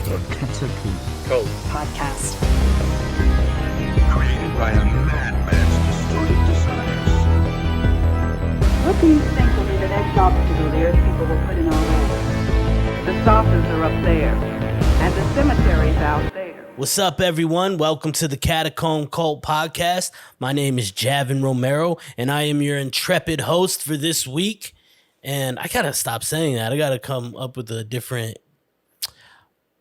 The Catacomb podcast. created by a madman's distorted desires. What do you think will be the next obstacle the Earth people will put in our way? The saucers are up there, and the cemetery's out there. What's up, everyone? Welcome to the Catacomb Cult Podcast. My name is Javin Romero, and I am your intrepid host for this week. And I gotta stop saying that. I gotta come up with a different,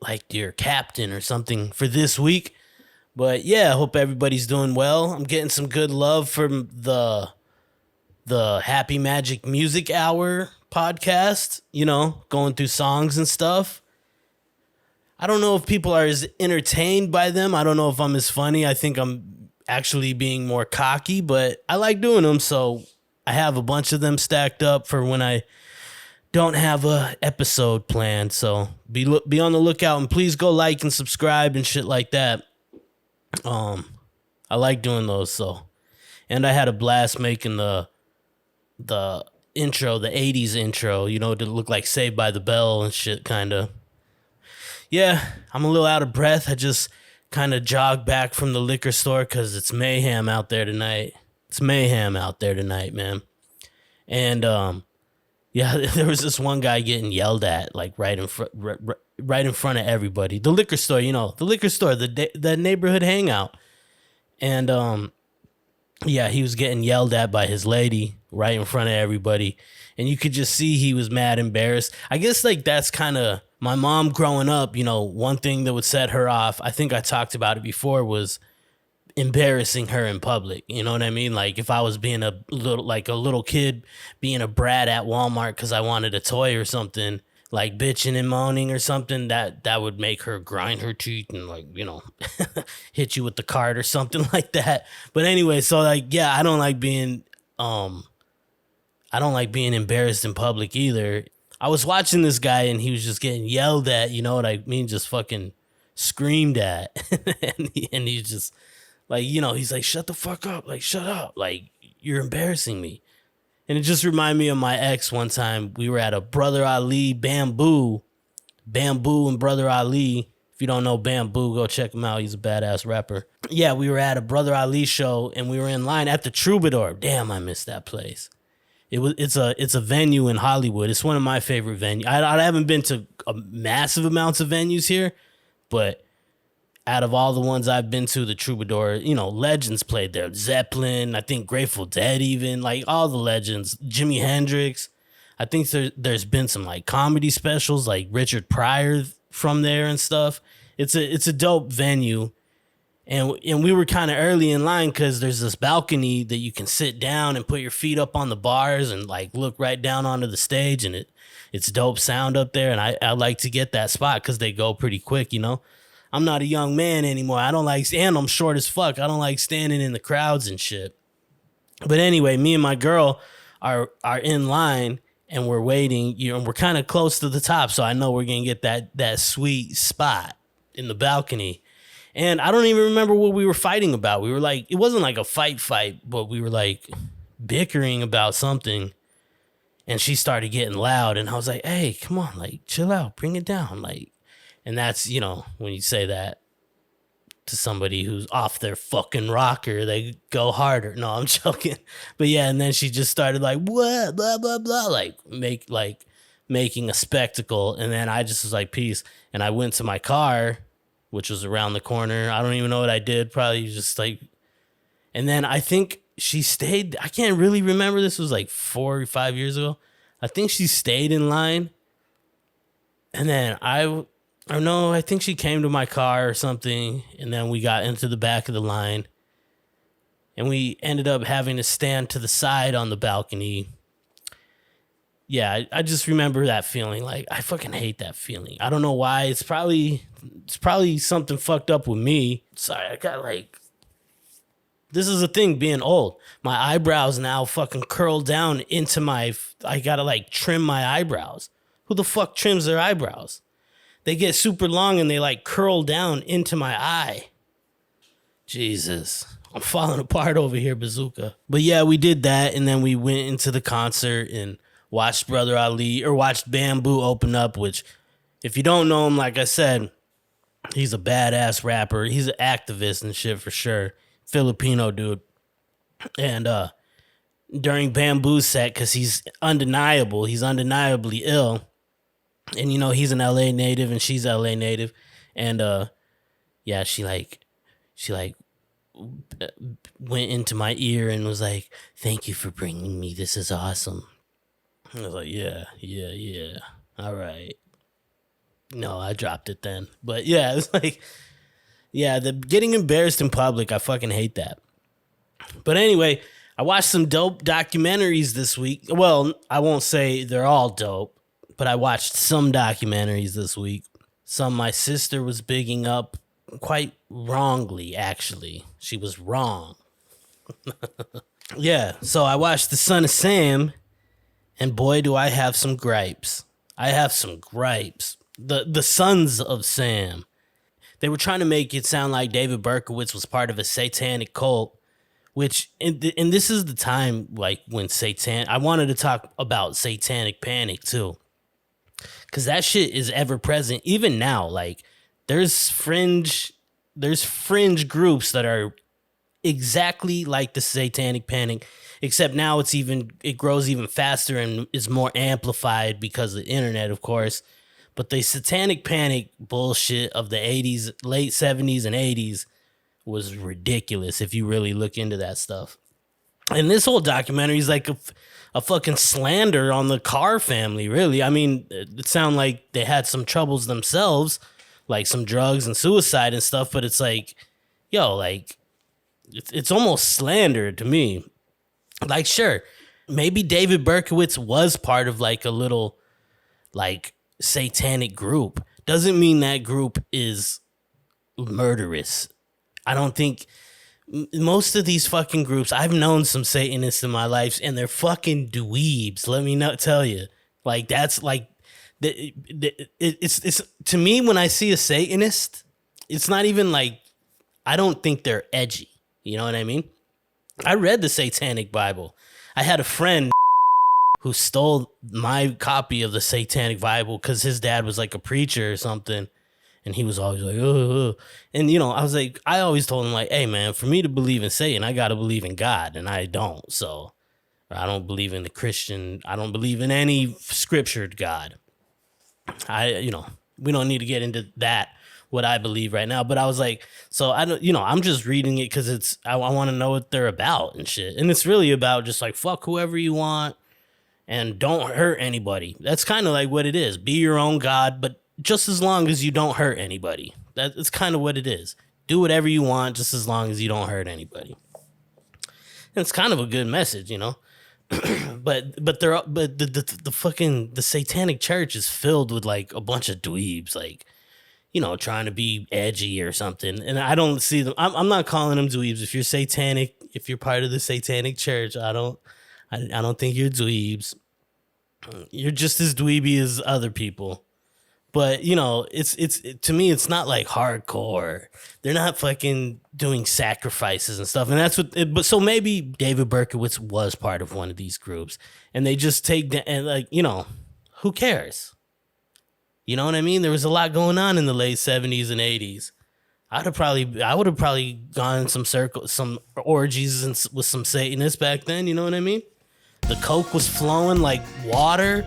like, your captain or something for this week. But yeah, I hope everybody's doing well. I'm getting some good love from the Happy Magic Music Hour podcast, you know, going through songs and stuff. I don't know if people are as entertained by them. I don't know if I'm as funny. I think I'm actually being more cocky, but I like doing them. So I have a bunch of them stacked up for when I don't have a episode planned. So be on the lookout, and please go like and subscribe and shit like that. I like doing those. So, and I had a blast making the intro, the 80s intro, you know, to look like Saved by the Bell and shit, kind of. Yeah, I'm a little out of breath. I just kind of jogged back from the liquor store because it's mayhem out there tonight. It's mayhem out there tonight, man. And yeah, there was this one guy getting yelled at, like right in front of everybody. The liquor store, you know, the neighborhood hangout. And yeah, he was getting yelled at by his lady right in front of everybody. And you could just see he was mad embarrassed. I guess like that's kind of my mom growing up, you know, one thing that would set her off, I think I talked about it before, was embarrassing her in public. You know what I mean? Like if I was being a little kid being a brat at Walmart because I wanted a toy or something, like bitching and moaning or something, that would make her grind her teeth and, like, you know, hit you with the cart or something like that. But anyway, so like, yeah, I don't like being embarrassed in public either. I was watching this guy and he was just getting yelled at, you know what I mean? Just fucking screamed at. and he's just like, you know, he's like, shut the fuck up. Like, shut up. Like, you're embarrassing me. And it just reminded me of my ex one time. We were at a Brother Ali Bamboo and Brother Ali. If you don't know Bamboo, go check him out. He's a badass rapper. Yeah, we were at a Brother Ali show and we were in line at the Troubadour. Damn, I missed that place. It's a venue in Hollywood. It's one of my favorite venues. I haven't been to massive amounts of venues here, but out of all the ones I've been to, the Troubadour, you know, legends played there. Zeppelin, I think Grateful Dead, even, like all the legends. Jimi Hendrix. I think there's been some like comedy specials, like Richard Pryor from there and stuff. It's a dope venue. And we were kind of early in line because there's this balcony that you can sit down and put your feet up on the bars and like look right down onto the stage, and it's dope sound up there. And I like to get that spot because they go pretty quick, you know. I'm not a young man anymore. And I'm short as fuck. I don't like standing in the crowds and shit. But anyway, me and my girl are in line and we're waiting, you know, and we're kind of close to the top. So I know we're going to get that sweet spot in the balcony. And I don't even remember what we were fighting about. We were like, it wasn't like a fight, but we were like bickering about something. And she started getting loud. And I was like, hey, come on, like, chill out, bring it down. Like, and that's, you know, when you say that to somebody who's off their fucking rocker, they go harder. No, I'm joking. But yeah, and then she just started like, what, blah, blah, blah, like making a spectacle. And then I just was like, peace. And I went to my car, which was around the corner. I don't even know what I did. Probably just like, and then I think she stayed. I can't really remember. This was like 4 or 5 years ago. I think she stayed in line. And then I think she came to my car or something. And then we got into the back of the line. And we ended up having to stand to the side on the balcony. Yeah, I just remember that feeling. Like, I fucking hate that feeling. I don't know why. It's probably something fucked up with me. Sorry, I got like, this is the thing being old. My eyebrows now fucking curl down into I gotta like trim my eyebrows. Who the fuck trims their eyebrows? They get super long and they like curl down into my eye. Jesus. I'm falling apart over here, Bazooka. But yeah, we did that, and then we went into the concert and watched Brother Ali, or watched Bamboo open up, which, if you don't know him, like I said, He's a badass rapper. He's an activist and shit for sure. Filipino dude. And during Bamboo set, because he's undeniable, he's undeniably ill. And he's an LA native and she's LA native. And yeah, she went into my ear and was like, "Thank you for bringing me. This is awesome." I was like, "Yeah, yeah, yeah. All right." No, I dropped it then. But yeah, it's like, yeah, the getting embarrassed in public, I fucking hate that. But anyway, I watched some dope documentaries this week. Well, I won't say they're all dope, but I watched some documentaries this week. Some my sister was bigging up quite wrongly, actually. She was wrong. Yeah, so I watched The Son of Sam, and boy, do I have some gripes. I have some gripes. The Sons of Sam. They were trying to make it sound like David Berkowitz was part of a satanic cult, which, and this is the time, like, when I wanted to talk about satanic panic, too. Because that shit is ever present, even now. Like, there's fringe groups that are exactly like the satanic panic, except now it grows even faster and is more amplified because of the internet, of course. But the satanic panic bullshit of the 80s, late 70s and 80s was ridiculous if you really look into that stuff. And this whole documentary is like a fucking slander on the Carr family, really. I mean, it sounded like they had some troubles themselves, like some drugs and suicide and stuff, but it's like, yo, like, it's almost slander to me. Like, sure, maybe David Berkowitz was part of like a little, like, satanic group. Doesn't mean that group is murderous. I don't think most of these fucking groups, I've known some Satanists in my life and they're fucking dweebs. Let me not tell you. Like, that's like, it's to me, when I see a Satanist, it's not even like, I don't think they're edgy. You know what I mean? I read the Satanic Bible. I had a friend who stole my copy of the Satanic Bible because his dad was like a preacher or something. And he was always like, oh. And, I was like, I always told him, like, hey, man, for me to believe in Satan, I got to believe in God. And I don't. So I don't believe in I don't believe in any scriptured God. We don't need to get into that, what I believe right now. But I was like, so I don't, I'm just reading it because I want to know what they're about and shit. And it's really about just like, fuck whoever you want and don't hurt anybody. That's kind of like what it is. Be your own God, but just as long as you don't hurt anybody. That's kind of what it is. Do whatever you want, just as long as you don't hurt anybody. And it's kind of a good message, but the Satanic Church is filled with like a bunch of dweebs, like, trying to be edgy or something. And I don't see them. I'm not calling them dweebs. If you're satanic, if you're part of the Satanic Church, I don't think you're dweebs. You're just as dweeby as other people. But, it's to me, it's not like hardcore. They're not fucking doing sacrifices and stuff. And that's but so maybe David Berkowitz was part of one of these groups and they just and like, who cares? You know what I mean? There was a lot going on in the late 70s and 80s. I would have probably gone in some orgies with some Satanists back then. You know what I mean? The coke was flowing like water.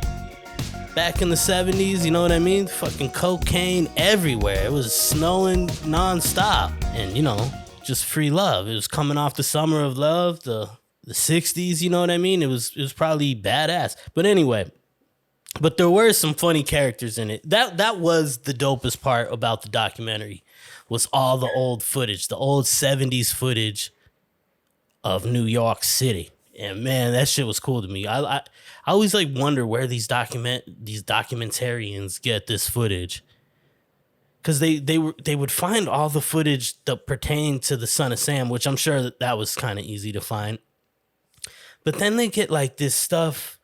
Back in the 70s, you know what I mean? Fucking cocaine everywhere. It was snowing nonstop. And, just free love. It was coming off the summer of love, the 60s, you know what I mean? It was probably badass. But anyway, but there were some funny characters in it. That was the dopest part about the documentary, was all the old footage, the old 70s footage of New York City. And man, that shit was cool to me. I always like wonder where these documentarians get this footage, because they would find all the footage that pertained to the Son of Sam, which I'm sure that was kind of easy to find. But then they get like this stuff,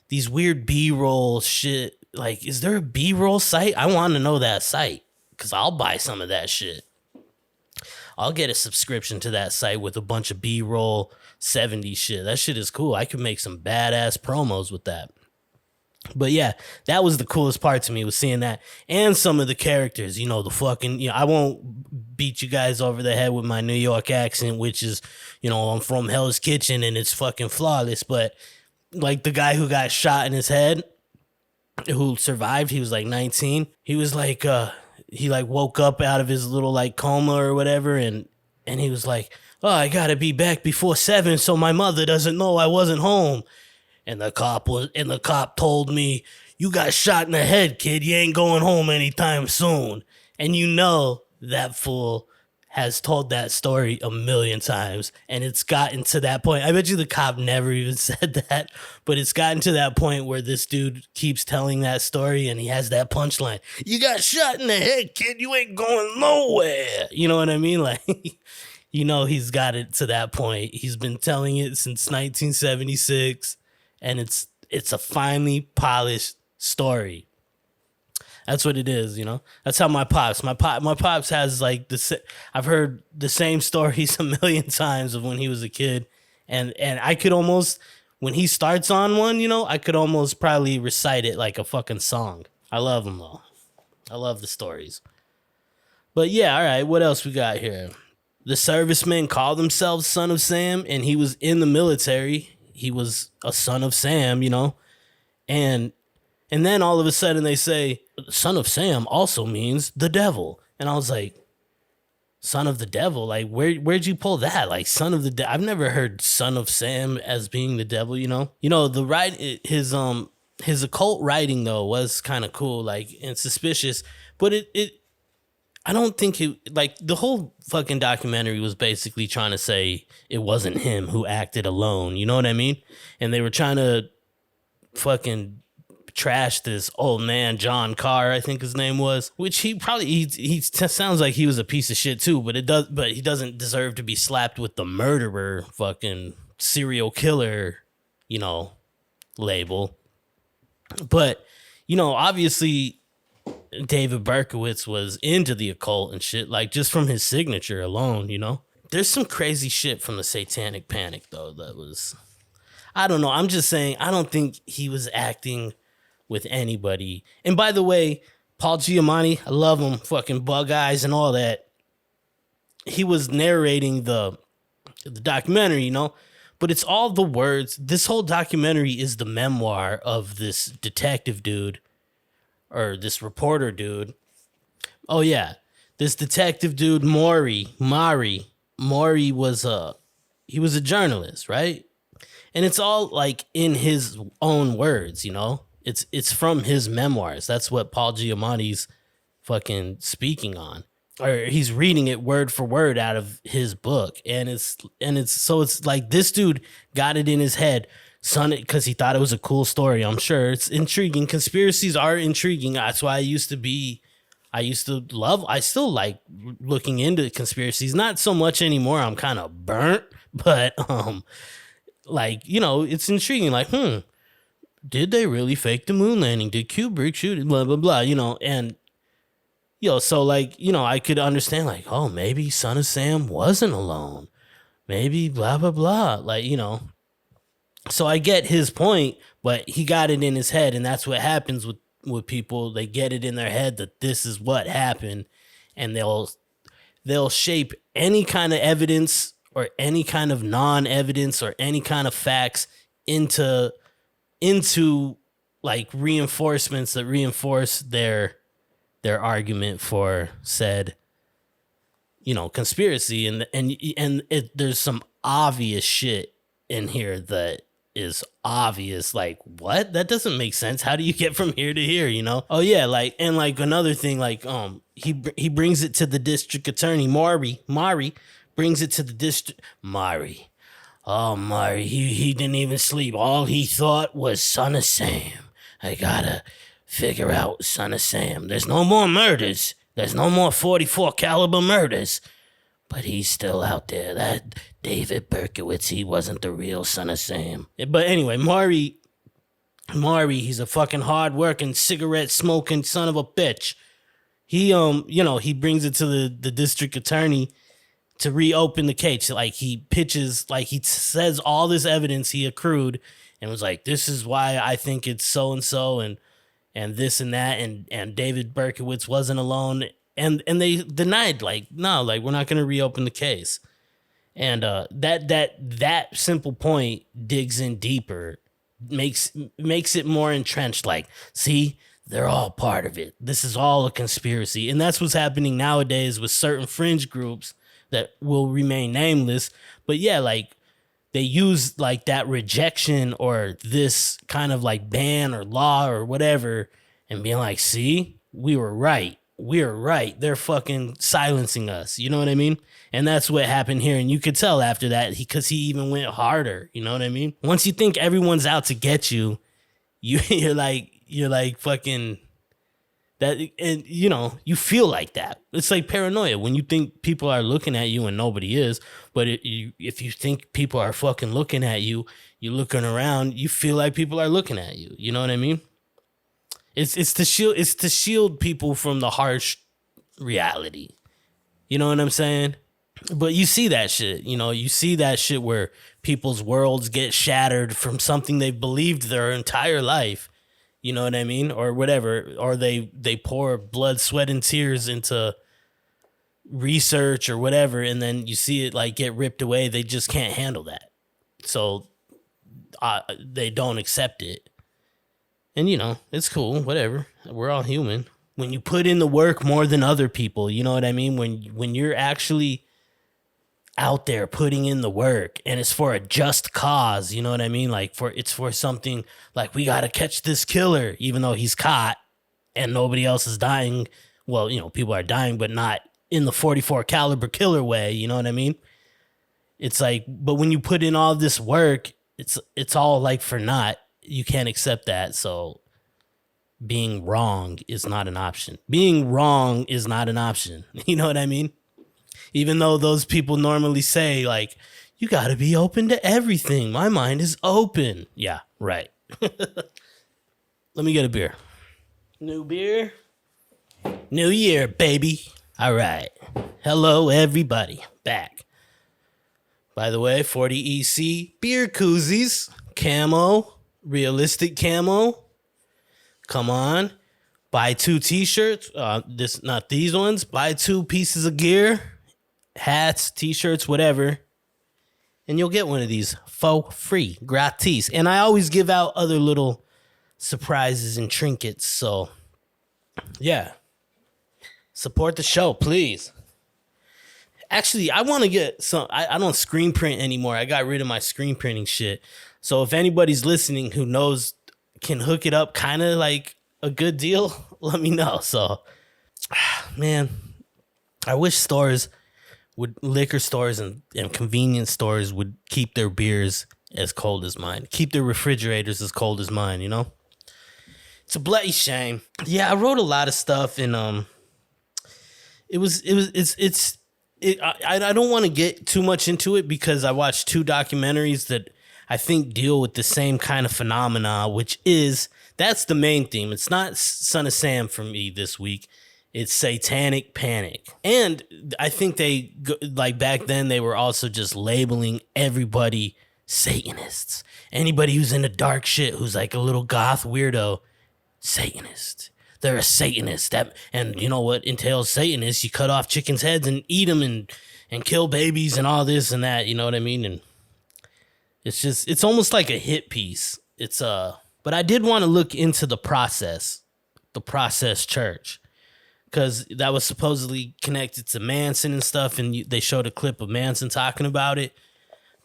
these weird B-roll shit. Like, is there a B-roll site? I want to know that site because I'll buy some of that shit. I'll get a subscription to that site with a bunch of B-roll 70s shit. That shit is cool. I could make some badass promos with that. But yeah, that was the coolest part to me, was seeing that, and some of the characters. The fucking, I won't beat you guys over the head with my New York accent, which is, I'm from Hell's Kitchen and it's fucking flawless. But like the guy who got shot in his head, who survived, he was like 19. He was like, he like woke up out of his little like coma or whatever, and he was like, oh, I gotta be back before 7 so my mother doesn't know I wasn't home. And the cop told me, you got shot in the head, kid. You ain't going home anytime soon. And that fool has told that story a million times. And it's gotten to that point. I bet you the cop never even said that. But it's gotten to that point where this dude keeps telling that story and he has that punchline. You got shot in the head, kid. You ain't going nowhere. You know what I mean? Like, he's got it to that point. He's been telling it since 1976. And it's a finely polished story. That's what it is, That's how my pops has like I've heard the same stories a million times of when he was a kid, and I could almost, when he starts on one, I could almost probably recite it like a fucking song. I love them though. I love the stories. But yeah, all right, what else we got here? The servicemen called themselves Son of Sam, and he was in the military. He was a son of Sam, and then all of a sudden they say, son of Sam also means the devil. And I was like, son of the devil? Like, where'd you pull that? Like, son of the devil? I've never heard son of Sam as being the devil, his occult writing, though, was kind of cool, like, and suspicious. But I don't think the whole fucking documentary was basically trying to say it wasn't him who acted alone. You know what I mean? And they were trying to fucking trash this old man, John Carr, I think his name was, which he sounds like he was a piece of shit too, but he doesn't deserve to be slapped with the murderer, fucking serial killer, label. But, obviously David Berkowitz was into the occult and shit, like just from his signature alone, There's some crazy shit from the Satanic Panic, though, that was, I don't know. I'm just saying, I don't think he was acting with anybody. And by the way, Paul Giamatti, I love him, fucking bug eyes and all that. He was narrating the documentary, but it's all the words. This whole documentary is the memoir of this detective dude, or this reporter dude. Oh yeah, this detective dude, Maury was he was a journalist, right? And it's all like in his own words, It's from his memoirs. That's what Paul Giamatti's fucking speaking on, or he's reading it word for word out of his book. And it's like this dude got it in his head, son, because he thought it was a cool story. I'm sure it's intriguing. Conspiracies are intriguing. That's why I still like looking into conspiracies. Not so much anymore. I'm kind of burnt, but it's intriguing. Like, did they really fake the moon landing? Did Kubrick shoot it? Blah blah blah. And so like, I could understand, like, oh, maybe Son of Sam wasn't alone. Maybe blah blah blah. Like, So I get his point, but he got it in his head, and that's what happens with people. They get it in their head that this is what happened, and they'll shape any kind of evidence or any kind of non-evidence or any kind of facts into like reinforcements that reinforce their argument for said, conspiracy. And there's some obvious shit in here that is obvious. Like, what? That doesn't make sense. How do you get from here to here, Oh yeah, like, and like another thing, like, he brings it to the district attorney, Maury brings it to the district. Maury, he didn't even sleep. All he thought was Son of Sam. I gotta figure out Son of Sam. There's no more murders. There's no more 44 caliber murders. But he's still out there. That David Berkowitz, he wasn't the real Son of Sam. But anyway, Maury, he's a fucking hard-working, cigarette-smoking son of a bitch. He, he brings it to the district attorney to reopen the case. Like, he pitches, like, he says all this evidence he accrued, and was like, this is why I think it's so and so, and this and that, and David Berkowitz wasn't alone, and they denied, like, no, like, we're not going to reopen the case. And that simple point digs in deeper, makes it more entrenched. Like, see, they're all part of it. This is all a conspiracy, and that's what's happening nowadays with certain fringe groups that will remain nameless. But yeah, like, they use like that rejection or this kind of like ban or law or whatever, and being like, see, we were right. They're fucking silencing us. You know what I mean? And that's what happened here. And you could tell after that, because he even went harder. You know what I mean? Once you think everyone's out to get you, you're like fucking that. And you know, you feel like that. It's like paranoia when you think people are looking at you and nobody is. But if you think people are fucking looking at you, you're looking around, you feel like people are looking at you. You know what I mean? It's to shield people from the harsh reality. You know what I'm saying? But you see that shit. You know, you see that shit where people's worlds get shattered from something they've believed their entire life. You know what I mean? Or whatever. Or they pour blood, sweat, and tears into research or whatever, and then you see it like get ripped away. They just can't handle that. So they don't accept it. And, you know, it's cool, whatever. We're all human. When you put in the work more than other people, you know what I mean? When you're actually out there putting in the work and it's for a just cause, you know what I mean? Like it's for something like, we got to catch this killer, even though he's caught and nobody else is dying. Well, you know, people are dying, but not in the 44 caliber killer way. You know what I mean? It's like, but when you put in all this work, it's all like for naught. You can't accept that. So being wrong is not an option. Being wrong is not an option. You know what I mean? Even though those people normally say, like, you got to be open to everything. My mind is open. Yeah, right. Let me get a beer. New beer. New year, baby. All right. Hello, everybody. Back. By the way, 40 EC beer koozies. Camo. Realistic camo. Come on. Buy 2 t-shirts. Not these ones. Buy 2 pieces of gear. Hats, t-shirts, whatever. And you'll get one of these for free. Gratis. And I always give out other little surprises and trinkets. So, yeah. Support the show, please. Actually, I want to get some. I don't screen print anymore. I got rid of my screen printing shit. So if anybody's listening who knows, can hook it up kind of like a good deal, let me know. So, man, I wish liquor stores and convenience stores would keep their beers as cold as mine. Keep their refrigerators as cold as mine, you know? It's a bloody shame. Yeah, I wrote a lot of stuff and I don't want to get too much into it because I watched 2 documentaries that I think deal with the same kind of phenomena, that's the main theme. It's not Son of Sam for me this week. It's Satanic Panic. And I think like back then, they were also just labeling everybody Satanists. Anybody who's into dark shit, who's like a little goth weirdo, Satanist. They're a Satanist. And you know what entails Satanists? You cut off chickens' heads and eat them and kill babies and all this and that. You know what I mean? And it's almost like a hit piece. But I did want to look into the Process Church, because that was supposedly connected to Manson and stuff, and they showed a clip of Manson talking about it.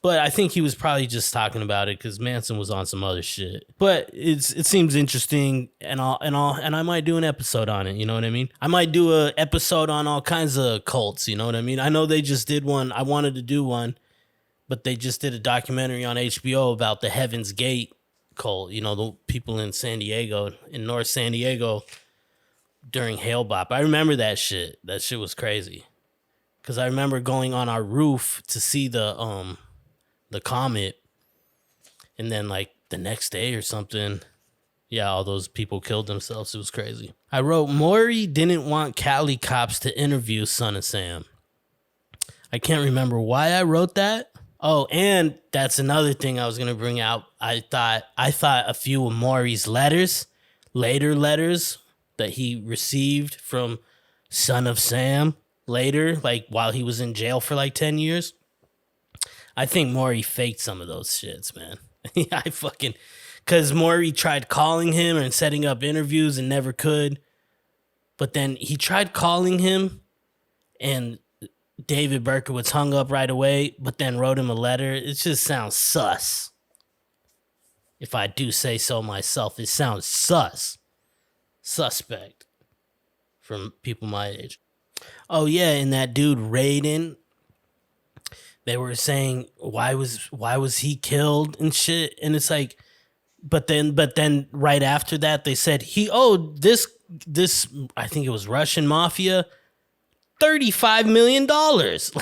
But I think he was probably just talking about it because Manson was on some other shit. But it seems interesting, and I might do an episode on it. You know what I mean? I might do an episode on all kinds of cults. You know what I mean? I know they just did one. I wanted to do one, but they just did a documentary on HBO about the Heaven's Gate cult. You know, the people in North San Diego during Hail Bop. I remember that shit. That shit was crazy. Because I remember going on our roof to see the comet, and then like the next day or something, yeah, all those people killed themselves. It was crazy. I wrote, Maury didn't want Cali cops to interview Son of Sam. I can't remember why I wrote that. Oh, and that's another thing I was gonna bring out. I thought a few of Maury's later letters that he received from Son of Sam later, like while he was in jail for like 10 years. I think Maury faked some of those shits, man. I fucking, because Maury tried calling him and setting up interviews and never could. But then he tried calling him and David Berkowitz hung up right away, but then wrote him a letter. It just sounds sus. If I do say so myself, it sounds sus. Suspect from people my age. Oh yeah, and that dude Raiden, they were saying why was he killed and shit, and it's like, but then right after that they said he owed this I think it was Russian mafia $35 million.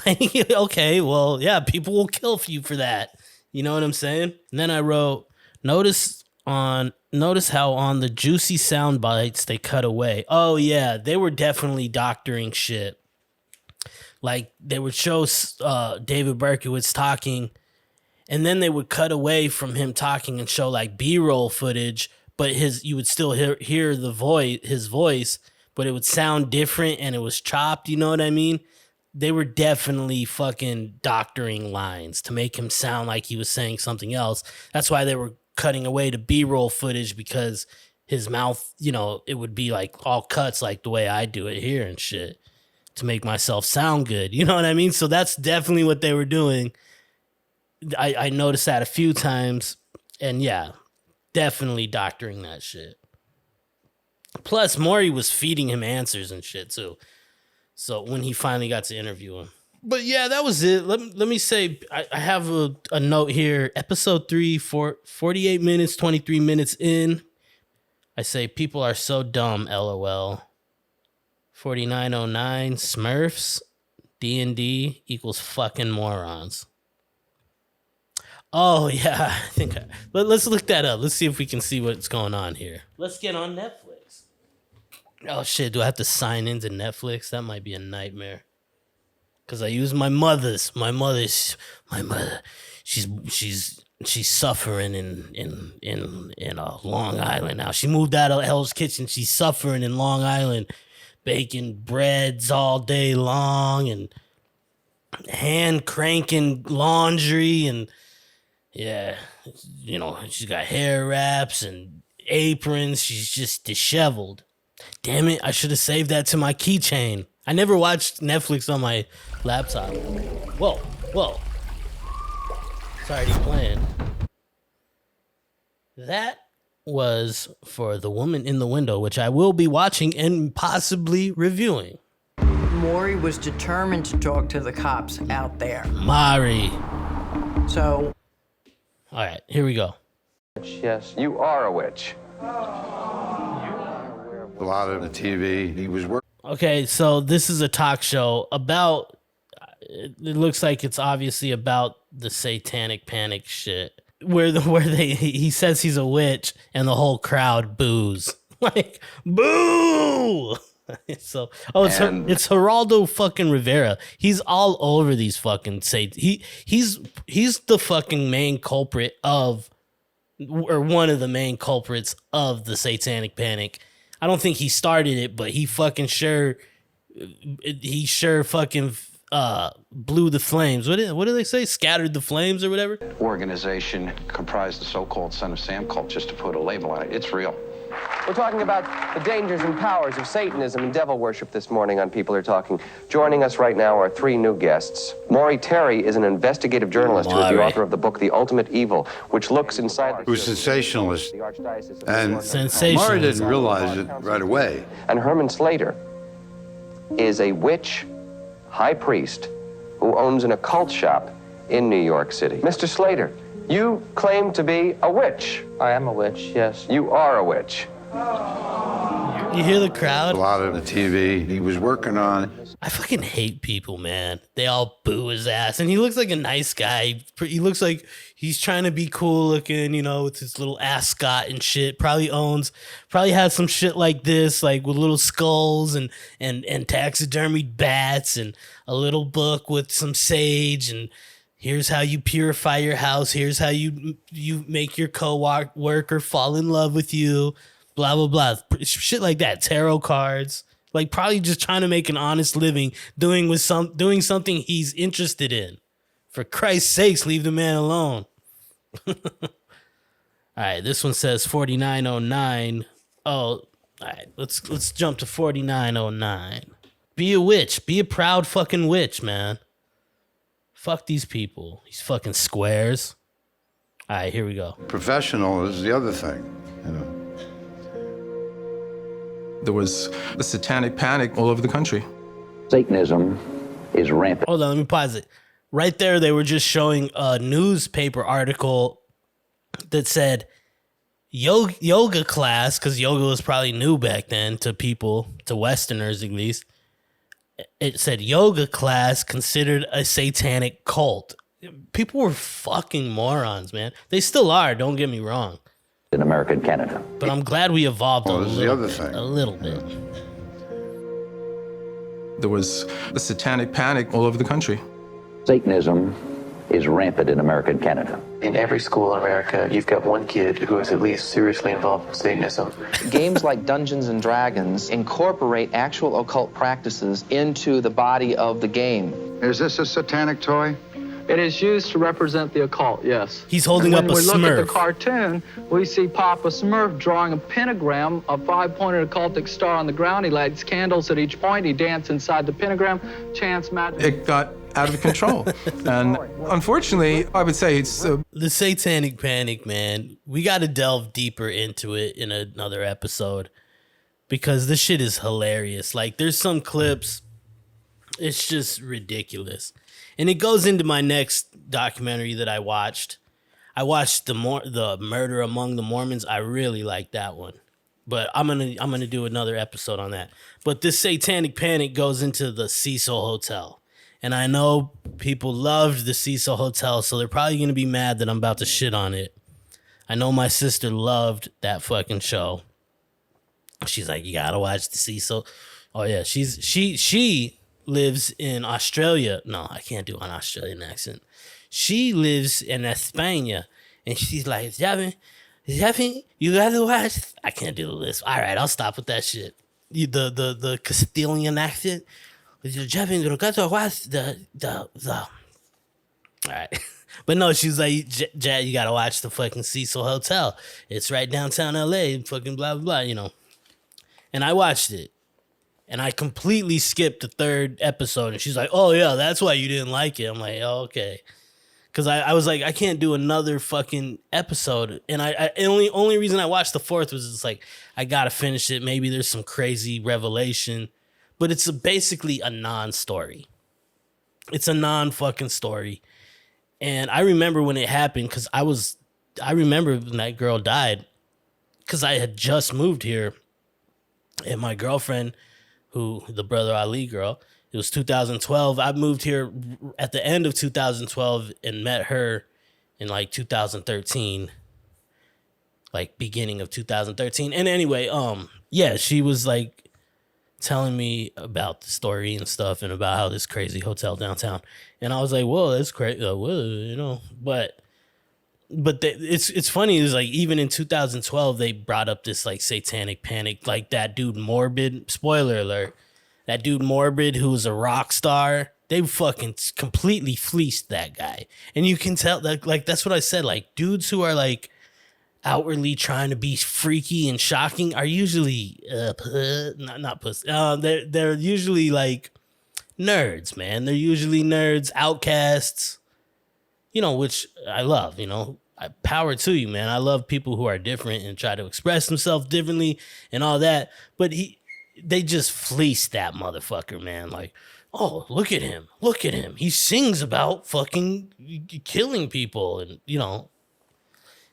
Like, okay, well, yeah, people will kill you for that. You know what I'm saying? And then I wrote, notice how on the juicy sound bites they cut away. Oh yeah, they were definitely doctoring shit. Like they would show David Berkowitz talking, and then they would cut away from him talking and show like B-roll footage, but you would still hear his voice, but it would sound different and it was chopped, you know what I mean? They were definitely fucking doctoring lines to make him sound like he was saying something else. That's why they were cutting away to B-roll footage, because his mouth, you know, it would be like all cuts like the way I do it here and shit to make myself sound good. You know what I mean? So that's definitely what they were doing. I noticed that a few times, and yeah, definitely doctoring that shit. Plus, Maury was feeding him answers and shit too. So when he finally got to interview him. But yeah, that was it. Let me say, I have a note here. Episode 3, 48 minutes, 23 minutes in. I say, people are so dumb, LOL. 4909, Smurfs, D&D equals fucking morons. Oh, yeah. I think let's look that up. Let's see if we can see what's going on here. Let's get on Netflix. Oh, shit. Do I have to sign into Netflix? That might be a nightmare. Because I use my mother's. My mother. She's suffering in Long Island now. She moved out of Hell's Kitchen. She's suffering in Long Island, baking breads all day long and hand cranking laundry, and yeah, you know, she's got hair wraps and aprons. She's just disheveled. Damn it, I should have saved that to my keychain. I never watched Netflix on my laptop. Whoa. It's already playing. That was for The Woman in the Window, which I will be watching and possibly reviewing. Maury was determined to talk to the cops out there. Mari. So... All right, here we go. Yes, you are a witch. A lot of the TV, he was working. Okay, so this is a talk show about, it looks like it's obviously about the satanic panic shit, where he says he's a witch and the whole crowd boos. Like, boo! So, it's Geraldo fucking Rivera. He's all over these fucking he's the fucking main culprit of, or one of the main culprits of the satanic panic. I don't think he started it, but he fucking sure fucking blew the flames. What do they say? Scattered the flames or whatever? Organization comprised the so-called Son of Sam cult, just to put a label on it. It's real. We're talking about the dangers and powers of Satanism and devil worship this morning on People Are Talking. Joining us right now are three new guests. Maury Terry is an investigative journalist who is the author of the book The Ultimate Evil, which looks inside... Who's sensationalist. And Sensationalist. Maury didn't realize it right away. And Herman Slater is a witch high priest who owns an occult shop in New York City. Mr. Slater, you claim to be a witch. I am a witch, yes. You are a witch. You hear the crowd? A lot of the TV he was working on. I fucking hate people, man. They all boo his ass. And he looks like a nice guy. He looks like he's trying to be cool looking, you know, with his little ascot and shit. Probably has some shit like this, like with little skulls and taxidermied bats and a little book with some sage and Here's how you purify your house. Here's how you make your co-worker fall in love with you. Blah, blah, blah. Shit like that. Tarot cards. Like probably just trying to make an honest living doing something he's interested in. For Christ's sakes, leave the man alone. All right, this one says 4909. Oh, all right, let's jump to 4909. Be a witch. Be a proud fucking witch, man. Fuck these people. These fucking squares. All right, here we go. Professional is the other thing, you know. There was a satanic panic all over the country. Satanism is rampant. Hold on, let me pause it. Right there, they were just showing a newspaper article that said yoga class, because yoga was probably new back then to people, to Westerners at least. It said yoga class considered a satanic cult. People were fucking morons, man. They still are, don't get me wrong. In America and Canada. But I'm glad we evolved a little bit. There was a satanic panic all over the country. Satanism is rampant in America and Canada. In every school in America, you've got one kid who is at least seriously involved in Satanism. Games like Dungeons and Dragons incorporate actual occult practices into the body of the game. Is this a satanic toy? It is used to represent the occult, yes. He's holding up a Smurf. When we look at the cartoon, we see Papa Smurf drawing a pentagram, a five-pointed occultic star on the ground. He lights candles at each point. He dances inside the pentagram, chants magic. It got out of control. And unfortunately, I would say it's... the satanic panic, man. We got to delve deeper into it in another episode because this shit is hilarious. Like, there's some clips. It's just ridiculous. And it goes into my next documentary that I watched. I watched the Murder Among the Mormons. I really like that one. But I'm gonna do another episode on that. But this satanic panic goes into the Cecil Hotel. And I know people loved the Cecil Hotel, so they're probably gonna be mad that I'm about to shit on it. I know my sister loved that fucking show. She's like, you gotta watch the Cecil. Oh yeah, she lives in Australia. No, I can't do an Australian accent. She lives in España, and she's like, Javin, you gotta watch. I can't do the list. All right, I'll stop with that shit. The Castilian accent. Javin, you gotta watch the. All right, but no, she's like, Jad, you gotta watch the fucking Cecil Hotel. It's right downtown LA. Fucking blah blah blah. You know, and I watched it. And I completely skipped the third episode. And she's like, oh, yeah, that's why you didn't like it. I'm like, oh, okay. Because I was like, I can't do another fucking episode. And only reason I watched the fourth was it's like, I got to finish it. Maybe there's some crazy revelation. But it's basically a non-story. It's a non-fucking story. And I remember when it happened because I remember when that girl died because I had just moved here. And my girlfriend... the Brother Ali girl, it was 2012. I moved here at the end of 2012 and met her in like 2013, like beginning of 2013. And anyway, yeah, she was like telling me about the story and stuff and about how this crazy hotel downtown. And I was like, whoa, that's crazy, you know, but it's funny is like even in 2012 they brought up this like satanic panic, like that dude Morbid, spoiler alert, that dude Morbid who was a rock star, they fucking completely fleeced that guy. And you can tell that, like, that's what I said, like dudes who are like outwardly trying to be freaky and shocking are usually not pussy. They're usually like nerds, man. They're usually nerds, outcasts. You know, which I love, you know, power to you, man. I love people who are different and try to express themselves differently and all that. But they just fleeced that motherfucker, man. Like, oh, look at him. Look at him. He sings about fucking killing people. And, you know,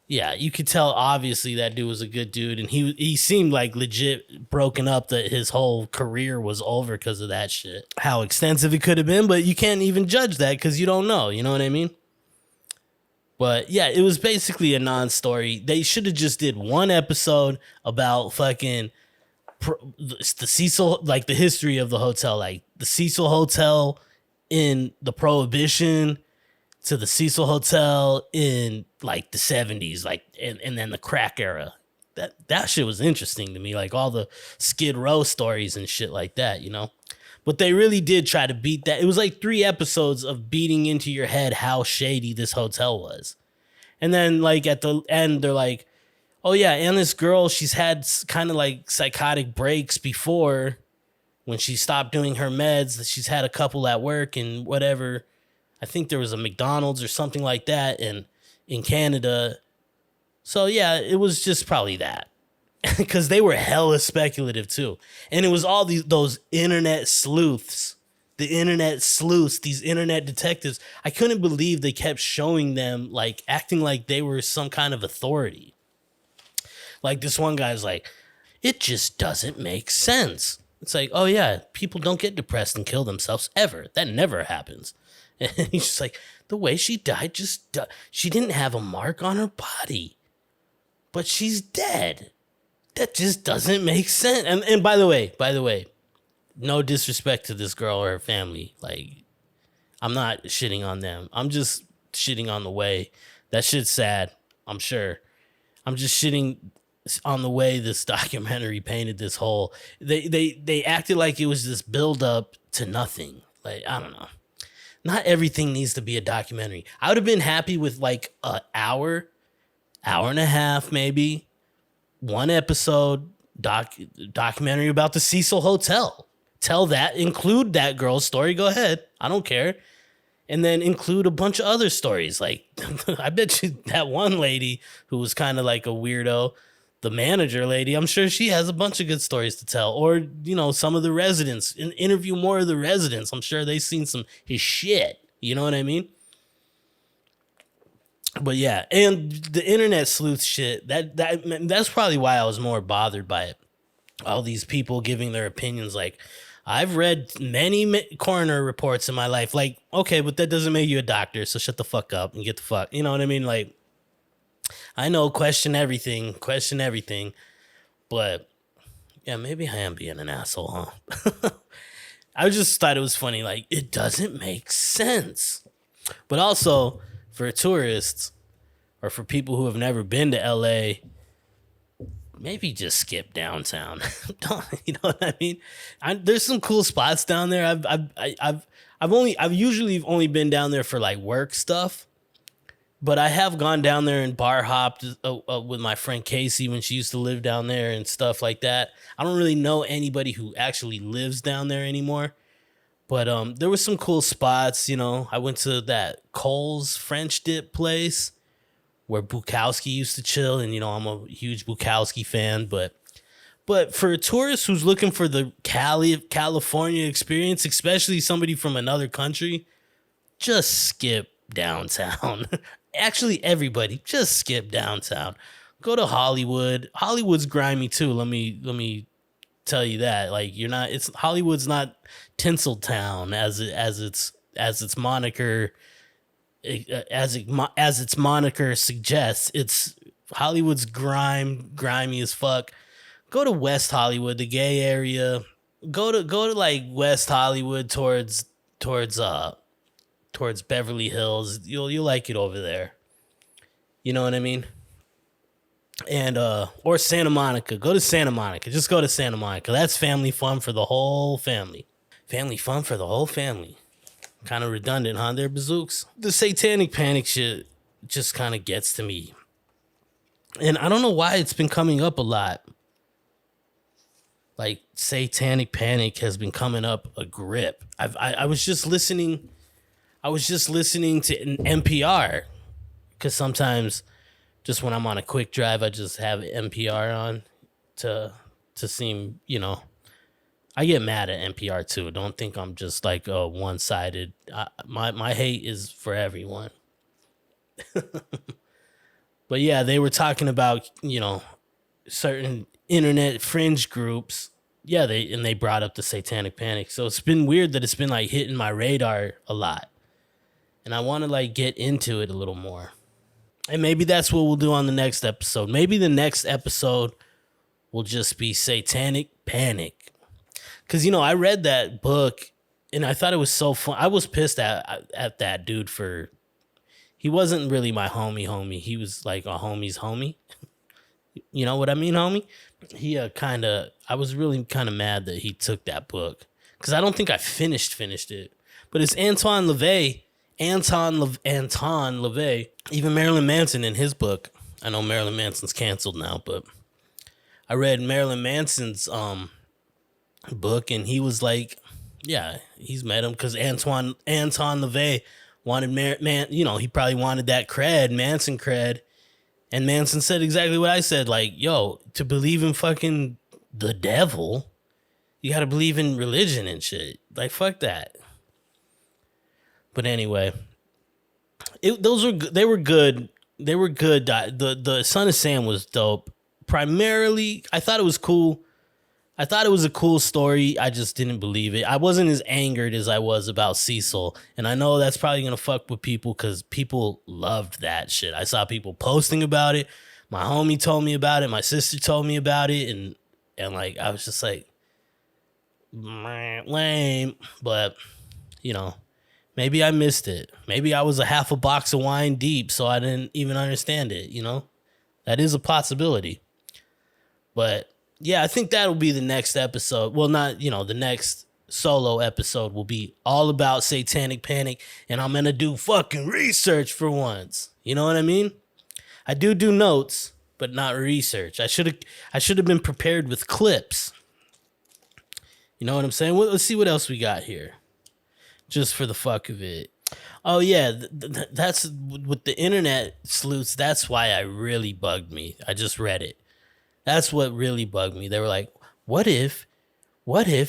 yeah, you could tell obviously that dude was a good dude. And he seemed like legit broken up, that his whole career was over because of that shit. How extensive it could have been, but you can't even judge that because you don't know. You know what I mean? But yeah, it was basically a non-story. They should have just did one episode about fucking the Cecil, like the history of the hotel, like the Cecil Hotel in the Prohibition to the Cecil Hotel in like the 70s, like and then the crack era. That shit was interesting to me, like all the Skid Row stories and shit like that, you know. But they really did try to beat that. It was like 3 episodes of beating into your head how shady this hotel was. And then like at the end, they're like, oh yeah, and this girl, she's had kind of like psychotic breaks before when she stopped doing her meds. She's had a couple at work and whatever. I think there was a McDonald's or something like that in Canada. So yeah, it was just probably that. Because they were hella speculative too. And it was all those internet sleuths. The internet sleuths, these internet detectives. I couldn't believe they kept showing them like acting like they were some kind of authority. Like this one guy's like, it just doesn't make sense. It's like, oh yeah, people don't get depressed and kill themselves ever. That never happens. And he's just like, the way she died she didn't have a mark on her body. But she's dead. That just doesn't make sense. And by the way, no disrespect to this girl or her family. Like, I'm not shitting on them. I'm just shitting on the way. That shit's sad, I'm sure. I'm just shitting on the way this documentary painted this whole. They acted like it was this build up to nothing. Like, I don't know. Not everything needs to be a documentary. I would have been happy with like an hour and a half, maybe. 1 episode documentary about the Cecil Hotel. Tell that, include that girl's story. Go ahead. I don't care. And then include a bunch of other stories. Like, I bet you that one lady who was kind of like a weirdo, the manager lady, I'm sure she has a bunch of good stories to tell. Or, you know, some of the residents. Interview more of the residents. I'm sure they've seen some his shit. You know what I mean? But yeah, and the internet sleuth shit, that's probably why I was more bothered by it. All these people giving their opinions. Like, I've read many coroner reports in my life. Like, okay, but that doesn't make you a doctor, so shut the fuck up and get the fuck. You know what I mean? Like, I know, question everything. But yeah, maybe I am being an asshole, huh? I just thought it was funny. Like, it doesn't make sense. But also, for tourists or for people who have never been to LA, maybe just skip downtown. You know what I mean? There's some cool spots down there. I've usually only been down there for like work stuff, but I have gone down there and bar hopped with my friend Casey when she used to live down there and stuff like that. I don't really know anybody who actually lives down there anymore. But there was some cool spots, you know. I went to that Cole's French dip place where Bukowski used to chill, and you know I'm a huge Bukowski fan. But for a tourist who's looking for the California experience, especially somebody from another country, just skip downtown. Actually, everybody, just skip downtown. Go to Hollywood. Hollywood's grimy too. Let me tell you that. Like, Hollywood's not Tinseltown as its moniker its moniker suggests. It's Hollywood's grimy as fuck. Go to West Hollywood, the gay area. Go to like West Hollywood towards Beverly Hills. You'll like it over there. You know what I mean? And or Santa Monica. Go to Santa Monica. Just go to Santa Monica. That's family fun for the whole family. Family fun for the whole family. Kind of redundant, huh? They're bazooks. The Satanic Panic shit just kind of gets to me. And I don't know why it's been coming up a lot. Like, Satanic Panic has been coming up a grip. I was just listening to NPR, because sometimes just when I'm on a quick drive, I just have NPR on to seem, you know. I get mad at NPR too. Don't think I'm just like one-sided. My hate is for everyone. But yeah, they were talking about, you know, certain internet fringe groups. Yeah, they brought up the Satanic Panic. So it's been weird that it's been like hitting my radar a lot. And I want to like get into it a little more. And maybe that's what we'll do on the next episode. Maybe the next episode will just be Satanic Panic. Because, you know, I read that book and I thought it was so fun. I was pissed at that dude for he wasn't really my homie. He was like a homie's homie. You know what I mean, homie? He I was really kind of mad that he took that book because I don't think I finished it. But it's Anton LaVey. Anton LaVey. Even Marilyn Manson in his book. I know Marilyn Manson's canceled now, but I read Marilyn Manson's book, and he was like, yeah, he's met him because Anton LaVey wanted he probably wanted that cred, Manson cred. And Manson said exactly what I said, like, yo, to believe in fucking the devil, you got to believe in religion and shit. Like, fuck that. But anyway, they were good. They were good. The Son of Sam was dope. Primarily, I thought it was cool. I thought it was a cool story. I just didn't believe it. I wasn't as angered as I was about Cecil. And I know that's probably going to fuck with people because people loved that shit. I saw people posting about it. My homie told me about it. My sister told me about it. And like, I was just like, lame. But, you know, maybe I missed it. Maybe I was a half a box of wine deep, so I didn't even understand it, you know? That is a possibility. But yeah, I think that'll be the next episode. Well, not, the next solo episode will be all about Satanic Panic, and I'm going to do fucking research for once. You know what I mean? I do notes, but not research. I should have been prepared with clips. You know what I'm saying? Well, let's see what else we got here. Just for the fuck of it. Oh, yeah, that's with the internet sleuths. That's why I really bugged me. I just read it. That's what really bugged me. They were like, what if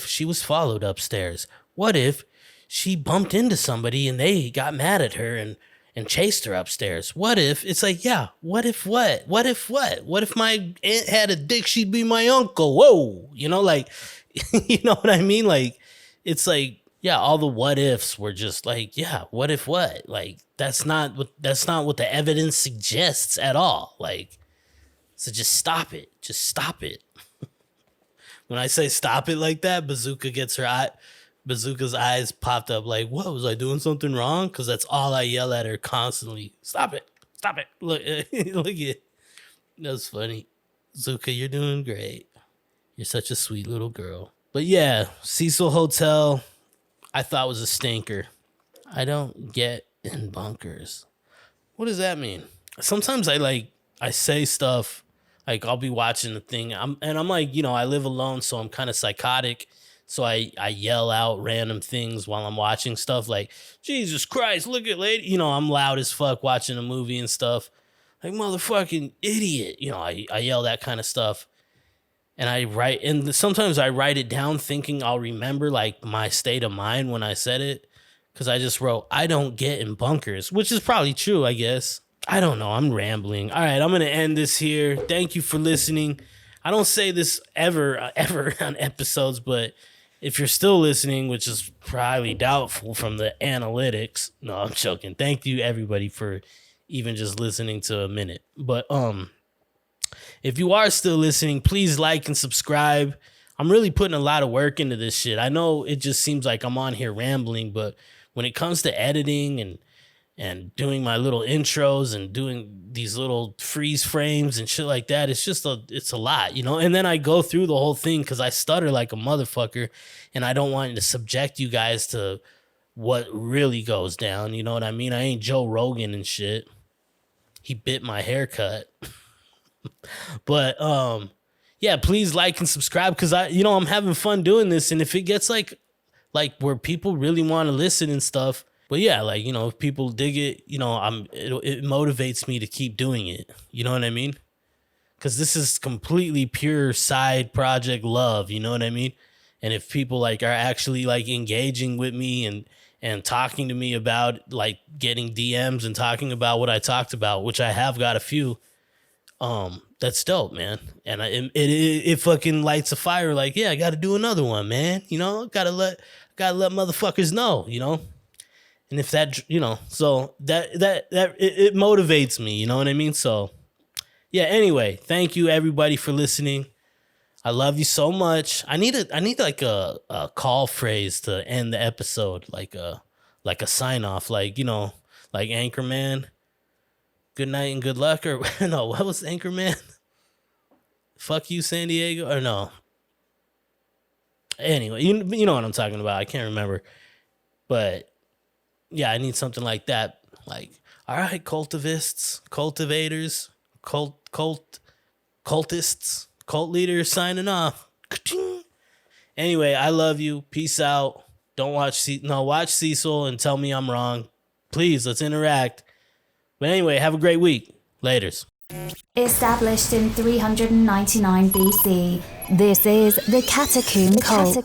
she was followed upstairs? What if she bumped into somebody and they got mad at her and chased her upstairs? What if? It's like, yeah, what if what? What if what? What if my aunt had a dick, she'd be my uncle? Whoa. You know, like, you know what I mean? Like, it's like, yeah, all the what ifs were just like, yeah, what if what? Like, that's not what the evidence suggests at all. Like, so just stop it. Just stop it. When I say stop it like that, Bazooka's eyes popped up like, what, was I doing something wrong? Because that's all I yell at her constantly. Stop it. Stop it. Look, look at it. That's funny. Bazooka, you're doing great. You're such a sweet little girl. But yeah, Cecil Hotel, I thought was a stinker. I don't get in bunkers. What does that mean? Sometimes I say stuff. Like, I'll be watching the thing, I'm like, I live alone, so I'm kind of psychotic. So I yell out random things while I'm watching stuff like, Jesus Christ, look at lady. I'm loud as fuck watching a movie and stuff. Like, motherfucking idiot. I yell that kind of stuff. And sometimes I write it down thinking I'll remember, like, my state of mind when I said it. Because I just wrote, I don't get in bunkers, which is probably true, I guess. I don't know. I'm rambling. All right, I'm going to end this here. Thank you for listening. I don't say this ever on episodes, but if you're still listening, which is probably doubtful from the analytics. No, I'm joking. Thank you, everybody, for even just listening to a minute. But if you are still listening, please like and subscribe. I'm really putting a lot of work into this shit. I know it just seems like I'm on here rambling, but when it comes to editing and doing my little intros and doing these little freeze frames and shit like that, it's a lot, And then I go through the whole thing because I stutter like a motherfucker, and I don't want to subject you guys to what really goes down. You know what I mean? I ain't Joe Rogan and shit. He bit my haircut. But yeah, please like and subscribe because I'm having fun doing this, and if it gets like where people really want to listen and stuff. But yeah, if people dig it, it motivates me to keep doing it. You know what I mean? Because this is completely pure side project love. You know what I mean? And if people are actually engaging with me and talking to me about getting DMs and talking about what I talked about, which I have got a few, that's dope, man. And it fucking lights a fire. Yeah, I got to do another one, man. Gotta let motherfuckers know. And if that, so that it motivates me, you know what I mean? So yeah, anyway, thank you everybody for listening. I love you so much. I need a call phrase to end the episode, like a sign off, like Anchorman. good night and good luck, or no, what was Anchorman? Fuck you, San Diego, or no? Anyway, you know what I'm talking about. I can't remember. But yeah, I need something like that. Like, all right, cultivists, cultivators, cultists, cult leaders signing off. Anyway, I love you. Peace out. Don't watch watch Cecil and tell me I'm wrong. Please, let's interact. But anyway, have a great week. Laters. Established in 399 BC, this is the Catacomb Cult.